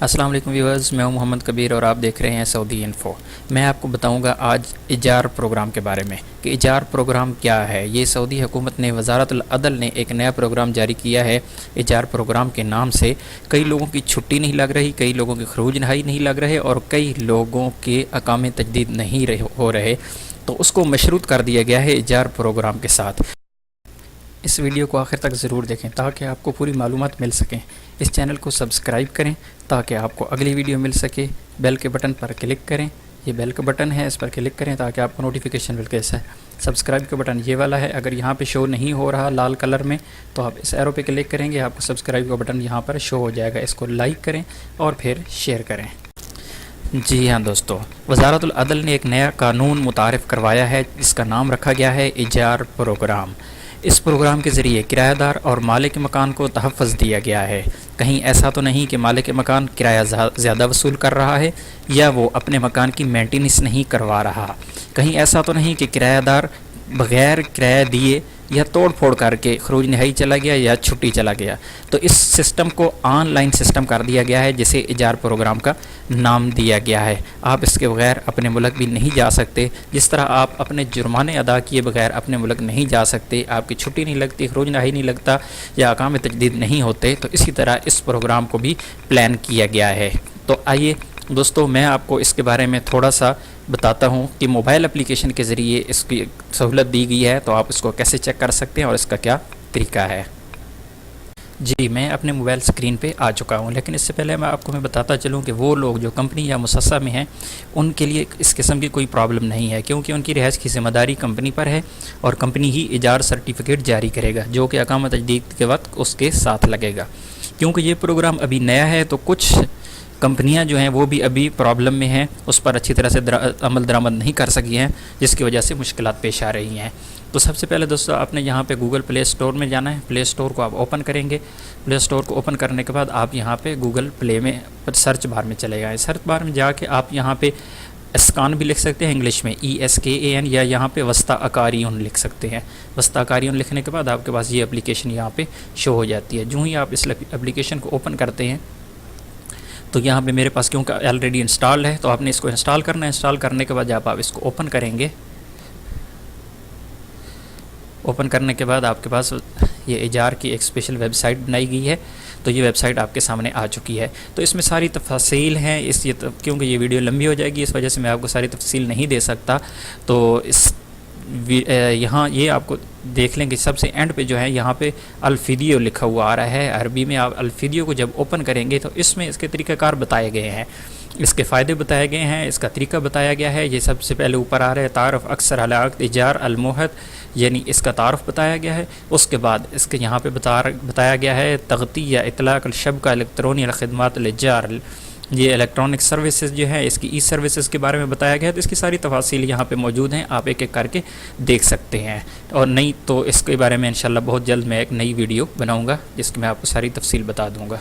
السلام علیکم ویورز، میں ہوں محمد کبیر اور آپ دیکھ رہے ہیں سعودی انفو۔ میں آپ کو بتاؤں گا آج ایجار پروگرام کے بارے میں کہ ایجار پروگرام کیا ہے۔ یہ سعودی حکومت نے وزارت العدل نے ایک نیا پروگرام جاری کیا ہے ایجار پروگرام کے نام سے۔ کئی لوگوں کی چھٹی نہیں لگ رہی، کئی لوگوں کے خروج نہائی نہیں لگ رہے اور کئی لوگوں کے اقامے تجدید نہیں ہو رہے، تو اس کو مشروط کر دیا گیا ہے ایجار پروگرام کے ساتھ۔ اس ویڈیو کو آخر تک ضرور دیکھیں تاکہ آپ کو پوری معلومات مل سکیں۔ اس چینل کو سبسکرائب کریں تاکہ آپ کو اگلی ویڈیو مل سکے۔ بیل کے بٹن پر کلک کریں، یہ بیل کا بٹن ہے، اس پر کلک کریں تاکہ آپ کو نوٹیفیکیشن مل کے سبسکرائب کا بٹن یہ والا ہے، اگر یہاں پہ شو نہیں ہو رہا لال کلر میں تو آپ اس ایرو پہ کلک کریں گے، آپ کو سبسکرائب کا بٹن یہاں پر شو ہو جائے گا۔ اس کو لائک کریں اور پھر شیئر کریں۔ جی ہاں دوستو، وزارت العدل نے ایک نیا قانون متعارف کروایا ہے جس کا نام رکھا گیا ہے ایجار پروگرام۔ اس پروگرام کے ذریعے کرایہ دار اور مالک مکان کو تحفظ دیا گیا ہے۔ کہیں ایسا تو نہیں کہ مالک مکان کرایہ زیادہ وصول کر رہا ہے یا وہ اپنے مکان کی مینٹیننس نہیں کروا رہا۔ کہیں ایسا تو نہیں کہ کرایہ دار بغیر کرایہ دیے یا توڑ پھوڑ کر کے خروج نہائی چلا گیا یا چھٹی چلا گیا۔ تو اس سسٹم کو آن لائن سسٹم کر دیا گیا ہے جسے ایجار پروگرام کا نام دیا گیا ہے۔ آپ اس کے بغیر اپنے ملک بھی نہیں جا سکتے، جس طرح آپ اپنے جرمانے ادا کیے بغیر اپنے ملک نہیں جا سکتے، آپ کی چھٹی نہیں لگتی، خروج نہائی نہیں لگتا یا اقامے تجدید نہیں ہوتے، تو اسی طرح اس پروگرام کو بھی پلان کیا گیا ہے۔ تو آئیے دوستو، میں آپ کو اس کے بارے میں تھوڑا سا بتاتا ہوں کہ موبائل اپلیکیشن کے ذریعے اس کی سہولت دی گئی ہے، تو آپ اس کو کیسے چیک کر سکتے ہیں اور اس کا کیا طریقہ ہے۔ جی میں اپنے موبائل سکرین پہ آ چکا ہوں، لیکن اس سے پہلے میں آپ کو بتاتا چلوں کہ وہ لوگ جو کمپنی یا مؤسسہ میں ہیں ان کے لیے اس قسم کی کوئی پرابلم نہیں ہے، کیونکہ ان کی رہائش کی ذمہ داری کمپنی پر ہے اور کمپنی ہی ایجار سرٹیفکیٹ جاری کرے گا جو کہ اقامہ تجدید کے وقت اس کے ساتھ لگے گا۔ کیونکہ یہ پروگرام ابھی نیا ہے تو کچھ کمپنیاں جو ہیں وہ بھی ابھی پرابلم میں ہیں، اس پر اچھی طرح سے عمل درآمد نہیں کر سکی ہیں، جس کی وجہ سے مشکلات پیش آ رہی ہیں۔ تو سب سے پہلے دوستو، آپ نے یہاں پہ گوگل پلے اسٹور میں جانا ہے۔ پلے اسٹور کو آپ اوپن کریں گے۔ پلے اسٹور کو اوپن کرنے کے بعد آپ یہاں پہ گوگل پلے میں سرچ بار میں چلے گئے۔ سرچ بار میں جا کے آپ یہاں پہ اسکان بھی لکھ سکتے ہیں انگلش میں ESKAN، یا یہاں پہ وسطی اکاریون لکھ سکتے ہیں۔ وسطی اکاریون لکھنے کے بعد آپ کے پاس یہ اپلیکیشن یہاں پہ شو ہو جاتی ہے۔ جو ہی آپ اس اپلیکیشن کو اوپن کرتے ہیں تو یہاں پہ میرے پاس کیونکہ آلریڈی انسٹال ہے تو آپ نے اس کو انسٹال کرنا ہے۔ انسٹال کرنے کے بعد جب آپ اس کو اوپن کریں گے، اوپن کرنے کے بعد آپ کے پاس یہ ایجار کی ایک اسپیشل ویب سائٹ بنائی گئی ہے، تو یہ ویب سائٹ آپ کے سامنے آ چکی ہے۔ تو اس میں ساری تفاصیل ہیں، کیونکہ یہ ویڈیو لمبی ہو جائے گی، اس وجہ سے میں آپ کو ساری تفصیل نہیں دے سکتا۔ تو یہاں یہ آپ کو دیکھ لیں کہ سب سے اینڈ پہ جو ہے یہاں پہ الفیدیو لکھا ہوا آ رہا ہے عربی میں۔ آپ الفیدیو کو جب اوپن کریں گے تو اس میں اس کے طریقہ کار بتائے گئے ہیں، اس کے فائدے بتائے گئے ہیں، اس کا طریقہ بتایا گیا ہے۔ یہ سب سے پہلے اوپر آ رہا ہے تعارف اکثر علی عقد ایجار الموحد، یعنی اس کا تعارف بتایا گیا ہے۔ اس کے بعد اس کے یہاں پہ بتایا گیا ہے تغطیہ اطلاق الشبکہ الیکٹرونی الخدمات الایجار، یہ الیکٹرانک سروسز جو ہے اس کی ای سروسز کے بارے میں بتایا گیا ہے۔ تو اس کی ساری تفاصیل یہاں پہ موجود ہیں، آپ ایک ایک کر کے دیکھ سکتے ہیں، اور نہیں تو اس کے بارے میں انشاءاللہ بہت جلد میں ایک نئی ویڈیو بناؤں گا جس کی میں آپ کو ساری تفصیل بتا دوں گا۔